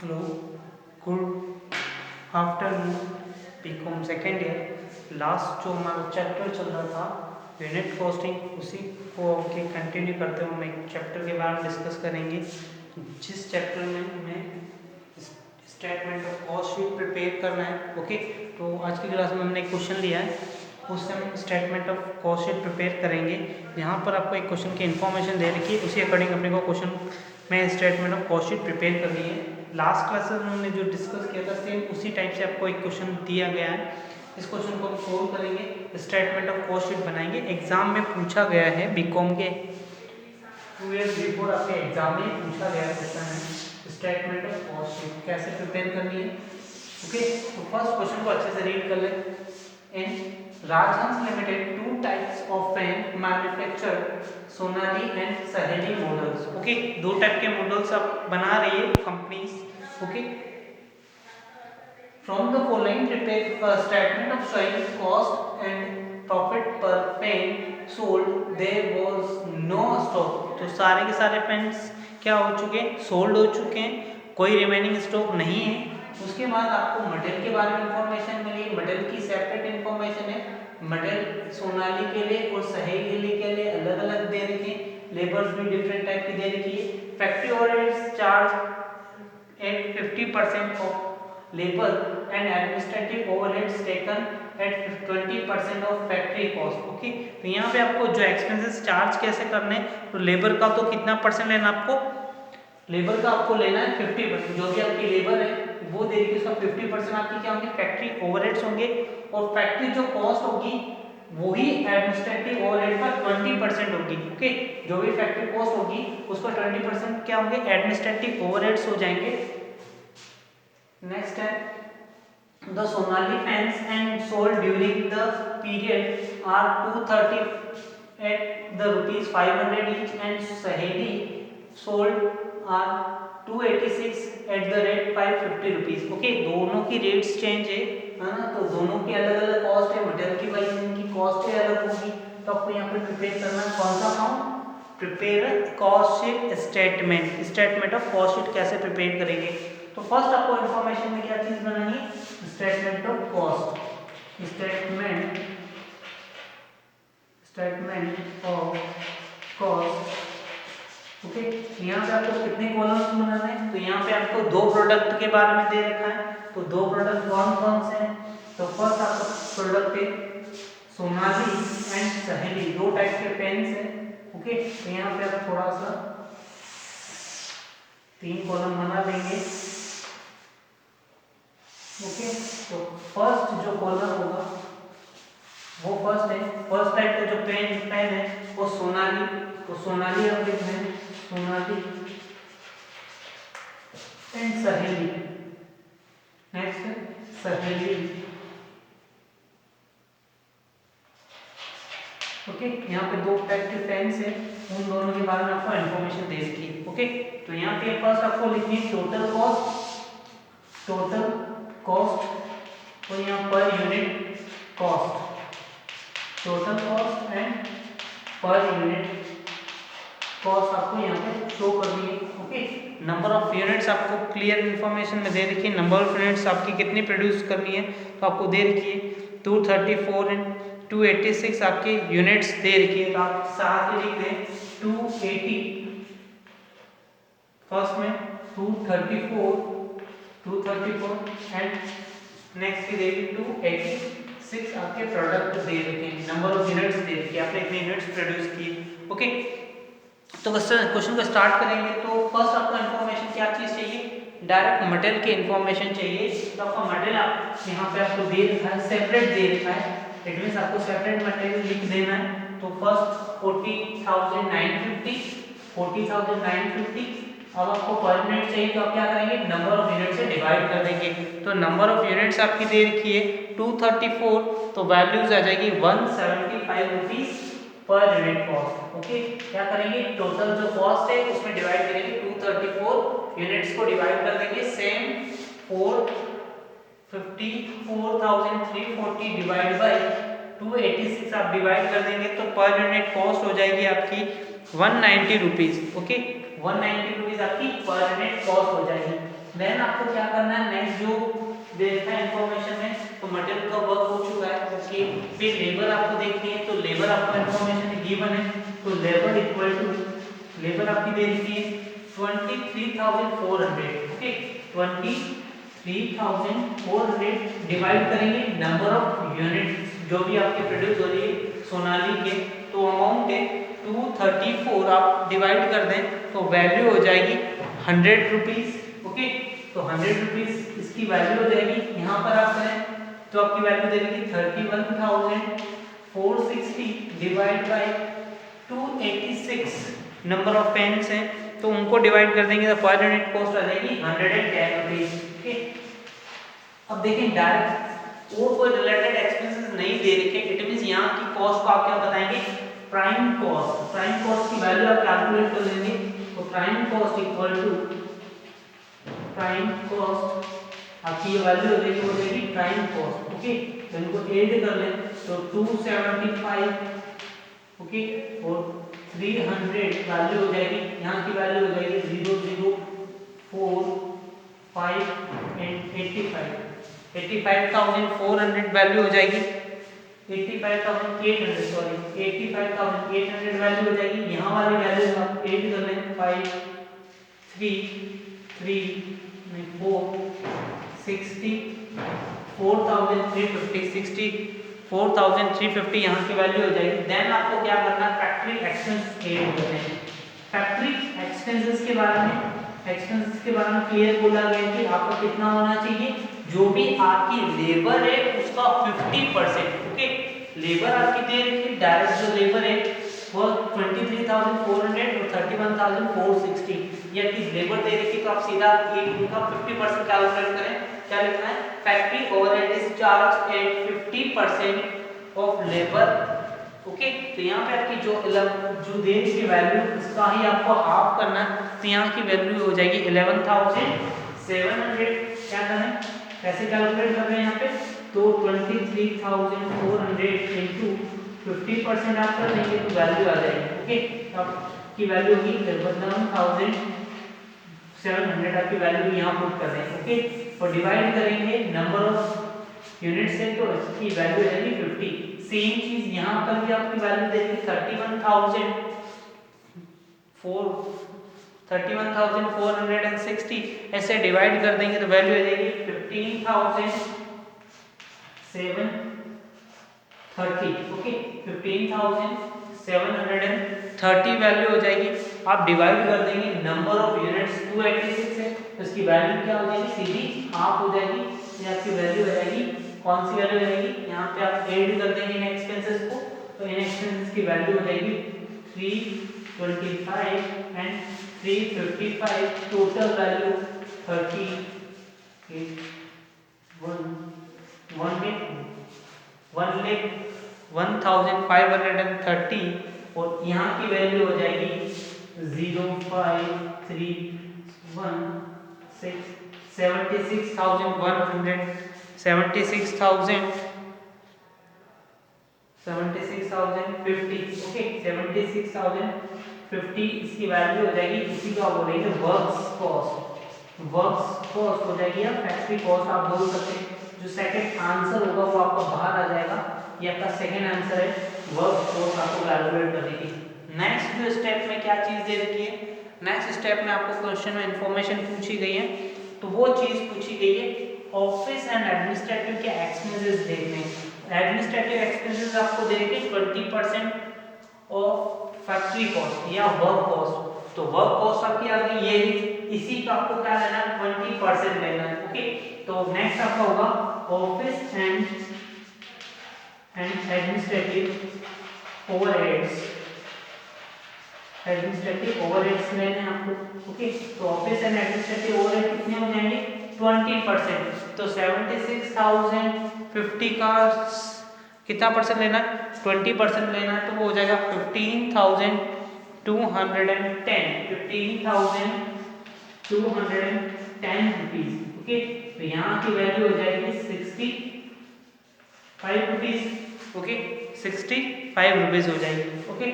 Hello, good afternoon. BCom second year last जो हमारा chapter चल रहा था यूनिट कॉस्टिंग, उसी को के कंटिन्यू करते हुए हम एक चैप्टर के बारे में डिस्कस करेंगे जिस चैप्टर में हमें statement of cost sheet prepare करना है। ओके, तो आज की क्लास में हमने एक क्वेश्चन लिया है, उससे हम statement of cost sheet prepare करेंगे। यहाँ पर आपको एक क्वेश्चन की इन्फॉर्मेशन दे रखी है, उसी अकॉर्डिंग अपने को क्वेश्चन में statement of cost sheet prepare करनी है। लास्ट क्लास में हमने जो डिस्कस किया था सेम उसी टाइप से आपको एक क्वेश्चन दिया गया है। इस क्वेश्चन को हम सोल्व करेंगे, स्टेटमेंट ऑफ कॉस्ट शीट बनाएंगे। एग्जाम में पूछा गया है, बीकॉम के 2 ईयर्स बिफोर आपके एग्जाम में पूछा गया क्वेश्चन है स्टेटमेंट ऑफ कॉस्ट शीट कैसे प्रिपेयर करनी है। ओके, तो फर्स्ट क्वेश्चन को अच्छे से रीड कर ले। In Rajhans limited 2 types of pen manufacture Sonali and Saheli models. Okay, 2 type के मॉडल्स आप बना रही है companies. Okay, from the following prepare a statement of showing cost and profit per pen sold, there was no stock। तो सारे के सारे pens क्या हो चुके हैं, सोल्ड हो चुके हैं, कोई रिमेनिंग स्टॉक नहीं है। उसके बाद आपको मटेरियल के बारे में इंफॉर्मेशन मिली, मटेरियल की सेपरेट इंफॉर्मेशन है। मटेरियल सोनाली के लिए और सहेली के लिए अलग अलग दे रखी है, लेबर्स भी डिफरेंट टाइप की दे रखी है। Factory overheads charge at 50% of labor and administrative overheads taken at 20% of factory cost। Okay, तो यहाँ पे आपको जो एक्सपेंसेस चार्ज कैसे करने हैं, तो लेबर का तो कितना परसेंट लेना आपको, लेबर का आपको लेना है 50%। जो भी आपकी लेबर है वो दे रही है, उसका 50% आपकी क्या होंगे, फैक्ट्री ओवरहेड्स होंगे। और फैक्ट्री जो कॉस्ट होगी वही एडमिनिस्ट्रेटिव ओवरहेड का 20% होगी। ओके, जो भी फैक्ट्री कॉस्ट होगी उसका 20% क्या होंगे, एडमिनिस्ट्रेटिव ओवरहेड्स हो जाएंगे। नेक्स्ट है the Sonali fans and sold during the period are 230 at the rupees 500 each and Saheli sold are 286 at the rate 550 rupees। Okay, दोनों की रेट्स चेंज है ना, तो दोनों की अलग अलग कॉस्ट है, मटेरियल की वाइज इनकी कॉस्ट अलग होगी। तो आपको यहाँ पे प्रिपेयर करना है कौन सा form, prepare cost sheet statement. Statement of cost sheet कैसे प्रिपेयर करेंगे, तो फर्स्ट आपको इंफॉर्मेशन में क्या चीज बनानी है, statement of cost. Statement of cost. Okay, यहाँ पे आपको कितने कॉलम्स बनाने हैं, तो यहाँ पे आपको 2 प्रोडक्ट के बारे में दे रखा है। तो 2 प्रोडक्ट कौन कौन से हैं, तो फर्स्ट आपका प्रोडक्ट है सोनाली एंड सहेली, 2 टाइप के पेन्स हैं। ओके, तो यहाँ पे आप थोड़ा सा 3 कॉलम बना देंगे। ओके, तो फर्स्ट जो कॉलम होगा वो फर्स्ट है, फर्स्ट टाइप का जो पेन है वो सोनाली, तो सोनाली आप लिख रहे हैं, सोनाली एंड सहेली। नेक्स्ट है सहेली। ओके, यहाँ पे 2 टाइप के पेन्स है, उन दोनों के बारे में आपको इन्फॉर्मेशन दे रखी है। ओके, तो यहाँ पे फर्स्ट आपको लिखनी है टोटल कॉस्ट, टोटल कॉस्ट, तो यहाँ per unit cost, total cost and per unit cost आपको यहाँ पे शो करनी है। ओके, नंबर ऑफ यूनिट्स आपको क्लियर इन्फॉर्मेशन में दे रखी है, नंबर ऑफ यूनिट्स आपकी कितनी प्रोड्यूस करनी है तो आपको दे रखी है 234 एंड 286 आपकी यूनिट्स दे रखी है। तो आप साथ ही लिख दें 280, फर्स्ट में 234 एंड नेक्स्ट की देगी 286 आपके प्रोडक्ट दे रखे हैं, नंबर ऑफ यूनिट्स दे रखी है, आपने इतने यूनिट्स प्रोड्यूस किए। ओके, तो क्वेश्चन को स्टार्ट करेंगे। तो फर्स्ट आपको इन्फॉर्मेशन क्या चीज़ चाहिए, डायरेक्ट मटेरियल की इन्फॉर्मेशन चाहिए। तो आपका मटेरियल आप यहाँ पे आपको दे रखा है, सेपरेट दे रखा है, इट मीन्स आपको सेपरेट मटेरियल लिख देना है। तो फर्स्ट 40,950। अब आपको पर यूनिट चाहिए, तो आप क्या करेंगे, नंबर ऑफ यूनिट से डिवाइड कर देंगे। तो नंबर ऑफ यूनिट्स आपकी दे रखी है 234, तो वैल्यूज आ जाएगी 175 rupees per unit cost. Okay, क्या करेंगे, टोटल जो कॉस्ट है उसमें डिवाइड करेंगे, 234 यूनिट्स को डिवाइड कर देंगे, सेम 54,340 डिवाइड बाय 286 आप डिवाइड कर देंगे, तो पर यूनिट कॉस्ट हो जाएगी आपकी 190 रुपीज। ओके, 190 रुपीज आपकी पर यूनिट कॉस्ट हो जाएगी। देन आपको क्या करना है, नेक्स्ट जो देखना है इंफॉर्मेशन में, तो मटेरियल का वर्क हो चुका है, ओके। फिर लेबर आपको देखनी है, तो लेबर आपको इंफॉर्मेशन गिवन है, तो लेबर इक्वल टू, लेबर आपकी दे रखी है 23,400, ओके। 23,400 डिवाइड करेंगे नंबर ऑफ यूनिट जो भी आपके प्रोड्यूस हो रही है सोनाली के, तो अमाउंट है 234, आप डिवाइड कर दें तो वैल्यू हो जाएगी 100 रुपीज, ओके। तो 100 रुपीज इसकी वैल्यू हो जाएगी, यहाँ पर आप करें तो आपकी वैल्यू देगी 31,460 divide by 286 number of pens हैं, तो उनको डिवाइड कर देंगे तो पर यूनिट कॉस्ट आ जाएगी 110 रुपीज, ओके। अब देखें डायरेक्ट और कोई रिलेटेड एक्सपेंसेस नहीं दे रखे, इट मींस यहाँ की कॉस्ट को आप क्या बताएंगे, प्राइम कॉस्ट। प्राइम कॉस्ट की वैल्यू आप कैलकुलेट कर लेंगे, तो prime cost equal to, prime cost आपकी ये वैल्यू हो जाएगी प्राइम कॉस्ट, ओके। तो इनको ऐड कर लें तो 275, ओके, और 300 वैल्यू हो जाएगी, यहाँ की वैल्यू हो जाएगी 004 एंड 85, 85,400 वैल्यू हो जाएगी, 85,800 सॉरी 85,800 वैल्यू हो जाएगी। यहाँ वाली वैल्यू आप ऐड कर लें 5 3 3 4 60 4,350 यहाँ की वैल्यू हो जाएगी। देन आपको क्या करना है, फैक्ट्री एक्सपेंस ऐड करने हैं। फैक्ट्री एक्सपेंसेस के बारे में क्लियर बोला गया है कि आपका कितना होना चाहिए, जो भी आपकी लेबर है उसका 50%, ओके। लेबर आपकी दे रखी है, डायरेक्ट जो लेबर है वो 23,400 और 31,460, या कि लेबर दे रखी, तो आप सीधा एक उनका 50% कैलकुलेट करें, क्या लिखना है, factory overhead is charge at 50% of labour, okay. तो यहाँ पे आपकी जो दे रखी वैल्यू इसका ही आपको हाफ करना है, तो यहाँ की वैल्यू हो जाएगी 11,700। क्या करें, कैसे कैलकुलेट कर रहे हैं यहाँ पे, तो 23,400 इंटू 50% आप कर देंगे तो वैल्यू आ जाएगी, ओके। आपकी वैल्यू होगी 11,700, आपकी वैल्यू यहाँ पुट कर दें, ओके। और डिवाइड करेंगे नंबर ऑफ यूनिट से, तो इसकी वैल्यू रहेगी 50। सेम चीज यहाँ पर भी आपकी वैल्यू देगी 31,460, ऐसे डिवाइड कर देंगे तो वैल्यू आ जाएगी 15,730, ओके। 15,730 वैल्यू हो जाएगी। आप डिवाइड कर देंगे नंबर ऑफ यूनिट्स 286 है, तो इसकी वैल्यू क्या हो जाएगी, सीधी हाफ हो जाएगी। ये आपकी वैल्यू हो जाएगी, कौन सी वैल्यू रहेगी, यहाँ पे आप ऐड कर देंगे इन एक्सपेंसेस को, तो इन एक्सपेंसेस की वैल्यू हो जाएगी 325 एंड 355, टोटल वैल्यू 30 1,530, और यहाँ की वैल्यू हो जाएगी 05316 76,100 76,050, ओके। 76,050 इसकी वैल्यू हो जाएगी, इसी का बोल रही है वर्क्स कॉस्ट। वर्क्स कॉस्ट हो जाएगी या फैक्ट्री कॉस्ट आप बोल सकते हैं। जो सेकंड आंसर होगा वो आपका बाहर आ जाएगा, ये आपका सेकंड आंसर है, वर्क्स कॉस्ट आपको कैलकुलेट करने की। नेक्स्ट जो स्टेप में क्या चीज दे रखी है, नेक्स्ट स्टेप में आपको क्वेश्चन में इंफॉर्मेशन पूछी गई है, तो वो चीज पूछी गई है ऑफिस एंड एडमिनिस्ट्रेटिव के एक्सपेंसेस देखने। एडमिनिस्ट्रेटिव एक्सपेंसेस आपको दे रखे 20% ऑफ फैक्ट्री कॉस्ट या वर्क कॉस्ट, तो वर्क कॉस्ट आपकी आ गई ये, इसी का आपको क्या लेना है, 20% लेना है, ओके। तो नेक्स्ट आपका होगा office and administrative overheads, administrative overheads लेने हैं आपको, ओके। तो ऑफिस एंड एडमिनिस्ट्रेटिव ओवरहेड कितने हो जाएंगे, 20%, तो 76,050 का कितना परसेंट लेना है, 20% लेना है, तो वो हो जाएगा 15,210, 15,210 रुपीज, ओके। तो यहाँ की वैल्यू हो जाएगी 65 रुपीज, ओके, 65 रुपीज हो जाएगी, ओके।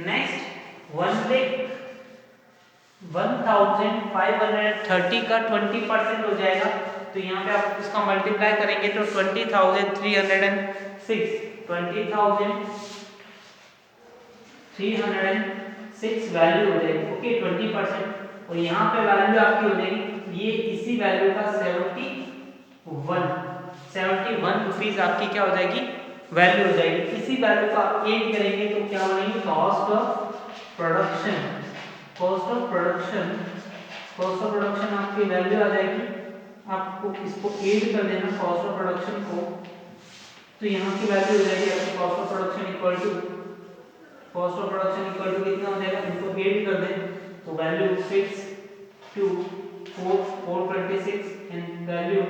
नेक्स्ट 1 लाख 1530 का 20% हो जाएगा, तो यहाँ पे आप इसका मल्टीप्लाई करेंगे तो 20,306 20,306 वैल्यू हो जाएगी। ओके 20%, और यहाँ पे वैल्यू आपकी हो जाएगी ये इसी वैल्यू का 71 रुपीज आपकी क्या हो जाएगी, वैल्यू हो जाएगी। इसी वैल्यू को आप ऐड करेंगे तो क्या बनेगी, कॉस्ट ऑफ प्रोडक्शन आपकी वैल्यू आ जाएगी। आपको इसको ऐड कर देना कॉस्ट ऑफ प्रोडक्शन को, तो यहाँ की वैल्यू हो जाएगी आपकी cost of production equal to कितना हो जाएगा, इनको ऐड कर दें तो वैल्यू 62426 एंड वैल्यू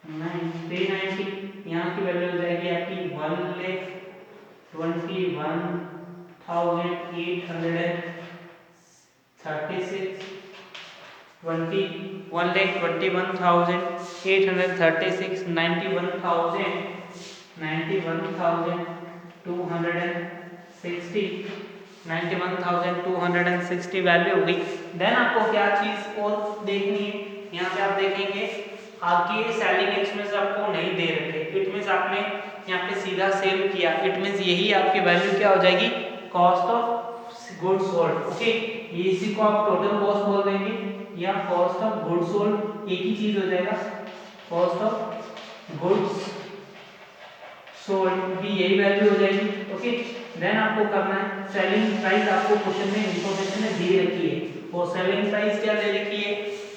390, यहाँ की वैल्यू हो जाएगी आपकी 1,21,836 1,21,836 91,260 वैल्यू हो गई। देन आपको क्या चीज और देखनी है, यहाँ पे आप देखेंगे आपके सेलिंग एक्सपेंस आपको नहीं दे रखे, इट मींस आपने यहाँ पे सीधा सेल किया, इट मींस यही आपकी वैल्यू क्या हो जाएगी, cost of goods sold. Okay, ये इसी को आप टोटल कॉस्ट बोल देंगे या कॉस्ट ऑफ गुड्स सोल्ड, एक ही चीज हो जाएगा, कॉस्ट ऑफ गुड्स सोल्ड भी यही वैल्यू हो जाएगी। ओके, देन आपको करना है सेलिंग प्राइस, आपको क्वेश्चन में इंफॉर्मेशन में दी रखी है, और सेलिंग प्राइस क्या दे रखी है,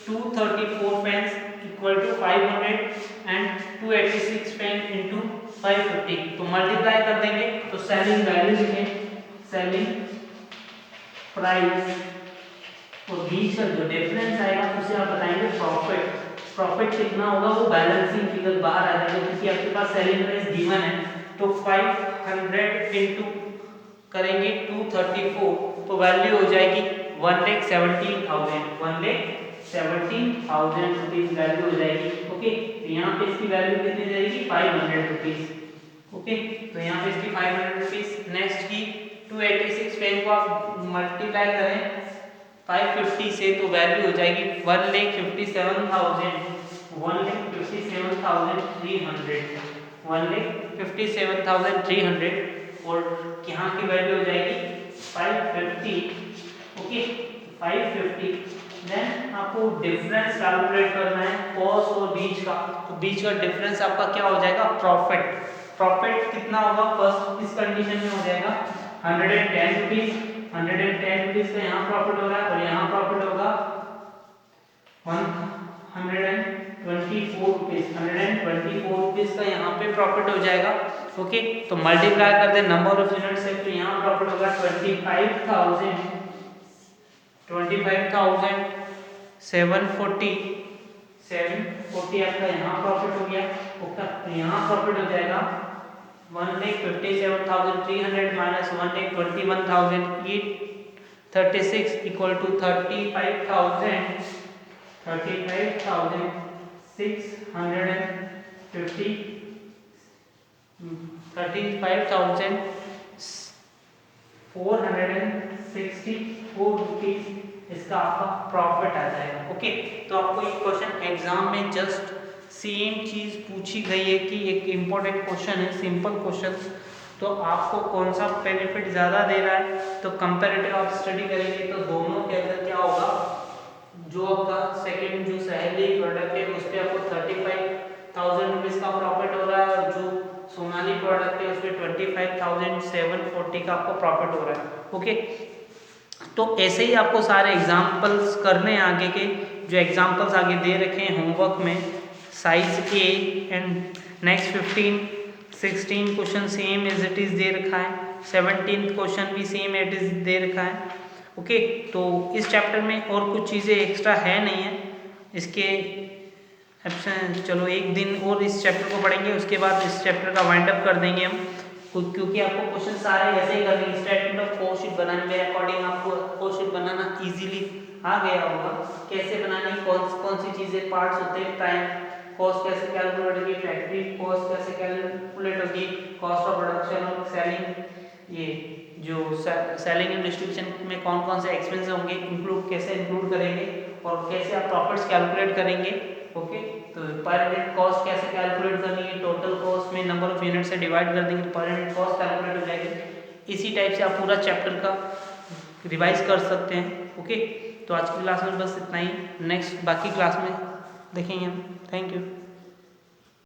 234 pens equal to 500 and 286 pen into 550, तो मल्टीप्लाई कर देंगे तो सेलिंग वैल्यू लिखें, सेलिंग प्राइस और बीच का जो डिफरेंस आएगा उसे आप बताएंगे प्रॉफिट कितना होगा, वो बैलेंसिंग फिगर बाहर आ जाएगा, क्योंकि आपके पास सेलिंग प्राइस गिवन है, तो 500 इनटू करेंगे 234, तो वैल्यू हो जाएगी 1,17,000 रुपीज वैल्यू हो जाएगी। ओके, तो यहाँ पे इसकी वैल्यू कितनी जाएगी, 500 रुपीज। ओके, तो यहाँ पे इसकी 500 रुपीज। नेक्स्ट की 286 पेन को आप मल्टीप्लाई करें 550 से, तो वैल्यू हो जाएगी 1,57,300 और यहाँ की वैल्यू हो जाएगी 550। ओके, 550। देन आपको डिफरेंस कैलकुलेट करना है कॉस्ट और बीच का, तो बीच का डिफरेंस आपका क्या हो जाएगा, प्रॉफिट कितना होगा, फर्स्ट इस कंडीशन में हो जाएगा 110 रुपीज, 110 रुपीज का यहाँ प्रॉफिट हो रहा है, और यहाँ प्रॉफिट होगा 124 रुपीज का यहाँ पे प्रॉफिट हो जाएगा। ओके, तो मल्टीप्लाई कर दे नंबर ऑफ यूनिट से, तो यहाँ प्रॉफिट होगा 25,740 आपका यहाँ प्रॉफिट हो गया। ओके, तो यहाँ प्रॉफिट हो जाएगा 1,57,300 माइनस 1,21,836 इक्वल टू 35,464 रुपीज इसका आपका प्रॉफिट आ जाएगा। ओके, तो आपको एक क्वेश्चन एग्जाम में जस्ट सेम चीज पूछी गई है कि एक इंपॉर्टेंट क्वेश्चन है, सिंपल क्वेश्चन, तो आपको कौन सा बेनिफिट ज़्यादा दे रहा है, तो कंपैरेटिव आप स्टडी करेंगे तो दोनों के अंदर क्या होगा, जो आपका सेकंड जो सहेली प्रोडक्ट है उस पर आपको 35,000 रुपीज़ का प्रॉफिट हो रहा है, और जो सोनाली प्रोडक्ट है उस पर 25,740 का आपको प्रॉफिट हो रहा है। ओके, तो ऐसे ही आपको सारे एग्जाम्पल्स करने हैं, आगे के जो एग्जाम्पल्स आगे दे रखे हैं होमवर्क में, size A and next 15-16 question same as it is दे रखा है, 17th क्वेश्चन भी सेम एज इट इज दे रखा है। ओके, तो इस चैप्टर में और कुछ चीज़ें एक्स्ट्रा है नहीं है, इसके चलो एक दिन और इस चैप्टर को पढ़ेंगे, उसके बाद इस चैप्टर का वाइंड अप कर देंगे हम, क्योंकि आपको क्वेश्चन सारे ऐसे ही करने, स्टेटमेंट ऑफ कॉस्ट शीट बनाने में अकॉर्डिंग आपको कॉस्ट शीट बनाना इजीली आ गया होगा, कैसे बनानी, कौन सी चीज़ें पार्ट्स होते हैं, टाइम कॉस्ट कैसे कैलकुलेट होगी, फैक्ट्री कॉस्ट कैसे कैलकुलेट होगी, कॉस्ट ऑफ प्रोडक्शन और सेलिंग, ये जो सेलिंग एंड डिस्ट्रीब्यूशन में कौन कौन से एक्सपेंस होंगे, इंक्लूड कैसे इंक्लूड करेंगे और कैसे आप प्रॉफिट्स कैलकुलेट करेंगे। ओके, तो पर यूनिट कॉस्ट कैसे कैलकुलेट करनी है, टोटल कॉस्ट में नंबर ऑफ यूनिट से डिवाइड कर देंगे, पर यूनिट कॉस्ट कैलकुलेट हो जाएगी। इसी टाइप से आप पूरा चैप्टर का रिवाइज कर सकते हैं। ओके, तो आज की क्लास में बस इतना ही, नेक्स्ट बाकी क्लास में देखेंगे हम। Thank you.